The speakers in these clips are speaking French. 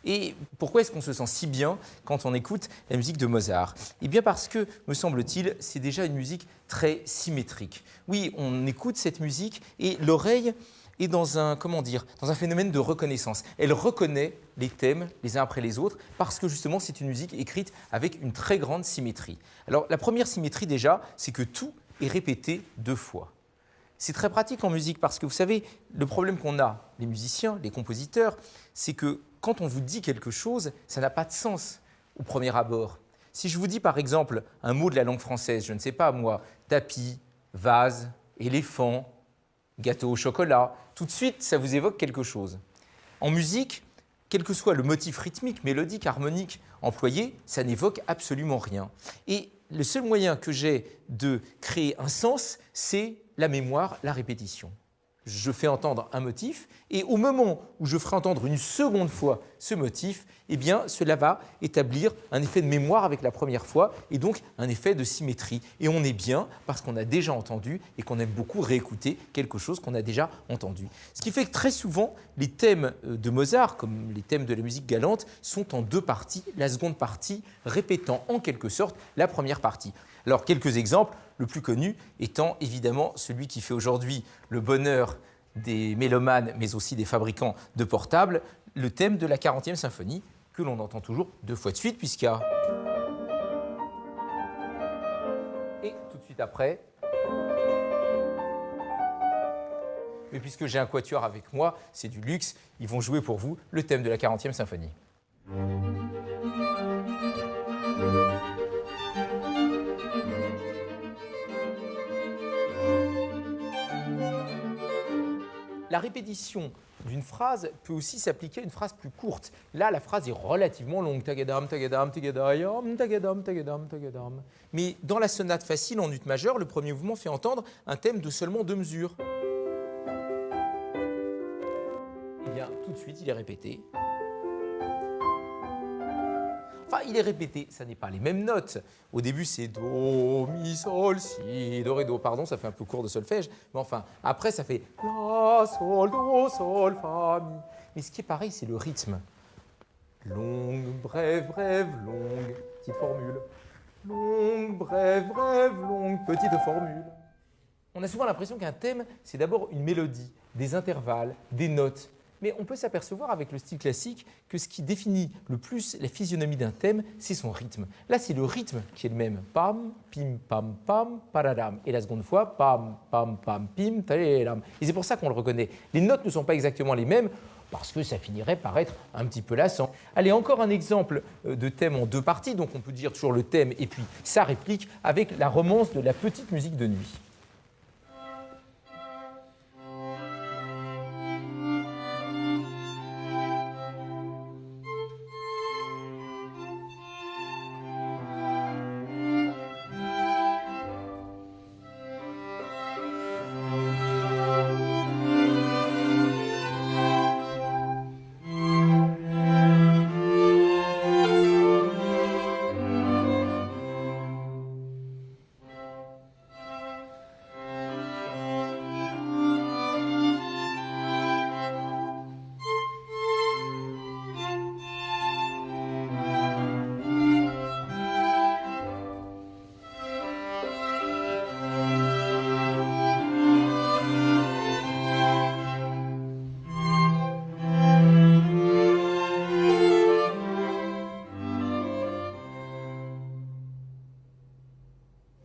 Et pourquoi est-ce qu'on se sent si bien quand on écoute la musique de Mozart? Eh bien parce que, me semble-t-il, c'est déjà une musique très symétrique. Oui, on écoute cette musique et l'oreille est dans un, dans un phénomène de reconnaissance. Elle reconnaît les thèmes les uns après les autres parce que justement c'est une musique écrite avec une très grande symétrie. Alors la première symétrie déjà, c'est que tout est répété 2 fois. C'est très pratique en musique parce que vous savez, le problème qu'on a, les musiciens, les compositeurs, c'est que quand on vous dit quelque chose, ça n'a pas de sens au premier abord. Si je vous dis par exemple un mot de la langue française, je ne sais pas moi, tapis, vase, éléphant, gâteau au chocolat, tout de suite ça vous évoque quelque chose. En musique, quel que soit le motif rythmique, mélodique, harmonique employé, ça n'évoque absolument rien. Et le seul moyen que j'ai de créer un sens, c'est la mémoire, la répétition. Je fais entendre un motif et au moment où je ferai entendre une seconde fois ce motif, eh bien, cela va établir un effet de mémoire avec la première fois et donc un effet de symétrie. Et on est bien parce qu'on a déjà entendu et qu'on aime beaucoup réécouter quelque chose qu'on a déjà entendu. Ce qui fait que très souvent, les thèmes de Mozart, comme les thèmes de la musique galante, sont en 2 parties, la seconde partie répétant en quelque sorte la première partie. Alors, quelques exemples, le plus connu étant évidemment celui qui fait aujourd'hui le bonheur des mélomanes, mais aussi des fabricants de portables, le thème de la 40e symphonie, que l'on entend toujours 2 fois de suite, puisqu'il y a... Et tout de suite après... Mais puisque j'ai un quatuor avec moi, c'est du luxe, ils vont jouer pour vous le thème de la 40e symphonie. La répétition d'une phrase peut aussi s'appliquer à une phrase plus courte. Là, la phrase est relativement longue. Tagadam, tagadam, tagadayam, tagadam, tagadam, tagadam. Mais dans la sonate facile en ut majeur, le premier mouvement fait entendre un thème de seulement 2 mesures. Eh bien, tout de suite, il est répété. Enfin, il est répété, ça n'est pas les mêmes notes. Au début, c'est Do, Mi, Sol, Si, Do, Ré, Do. Pardon, ça fait un peu court de solfège. Mais enfin, après, ça fait La, Sol, Do, Sol, Fa, Mi. Mais ce qui est pareil, c'est le rythme. Longue, brève, brève, longue, petite formule. Longue, brève, brève, longue, petite formule. On a souvent l'impression qu'un thème, c'est d'abord une mélodie, des intervalles, des notes. Mais on peut s'apercevoir avec le style classique que ce qui définit le plus la physionomie d'un thème, c'est son rythme. Là, c'est le rythme qui est le même. Pam, pim, pam, pam, paradam. Et la seconde fois, pam, pam, pam, pim, talélam. Et c'est pour ça qu'on le reconnaît. Les notes ne sont pas exactement les mêmes parce que ça finirait par être un petit peu lassant. Allez, encore un exemple de thème en 2 parties. Donc on peut dire toujours le thème et puis sa réplique avec la romance de la petite musique de nuit.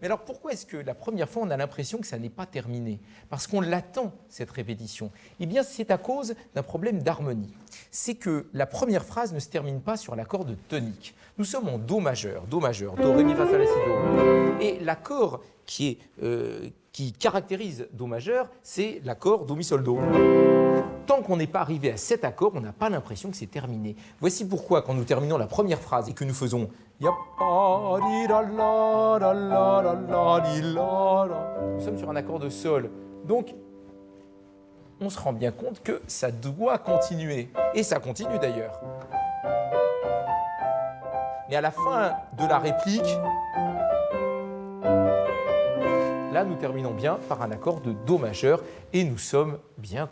Mais alors pourquoi est-ce que la première fois on a l'impression que ça n'est pas terminé? Parce qu'on l'attend, cette répétition. Eh bien c'est à cause d'un problème d'harmonie. C'est que la première phrase ne se termine pas sur l'accord de tonique. Nous sommes en Do majeur, Do, Ré, Mi, Fa, Sol, La, Si, Do. Et l'accord qui caractérise Do majeur, c'est l'accord Do, Mi, Sol, Do. Tant qu'on n'est pas arrivé à cet accord, on n'a pas l'impression que c'est terminé. Voici pourquoi, quand nous terminons la première phrase et que nous faisons nous sommes sur un accord de Sol. Donc, on se rend bien compte que ça doit continuer. Et ça continue d'ailleurs. Mais à la fin de la réplique, là, nous terminons bien par un accord de Do majeur et nous sommes bien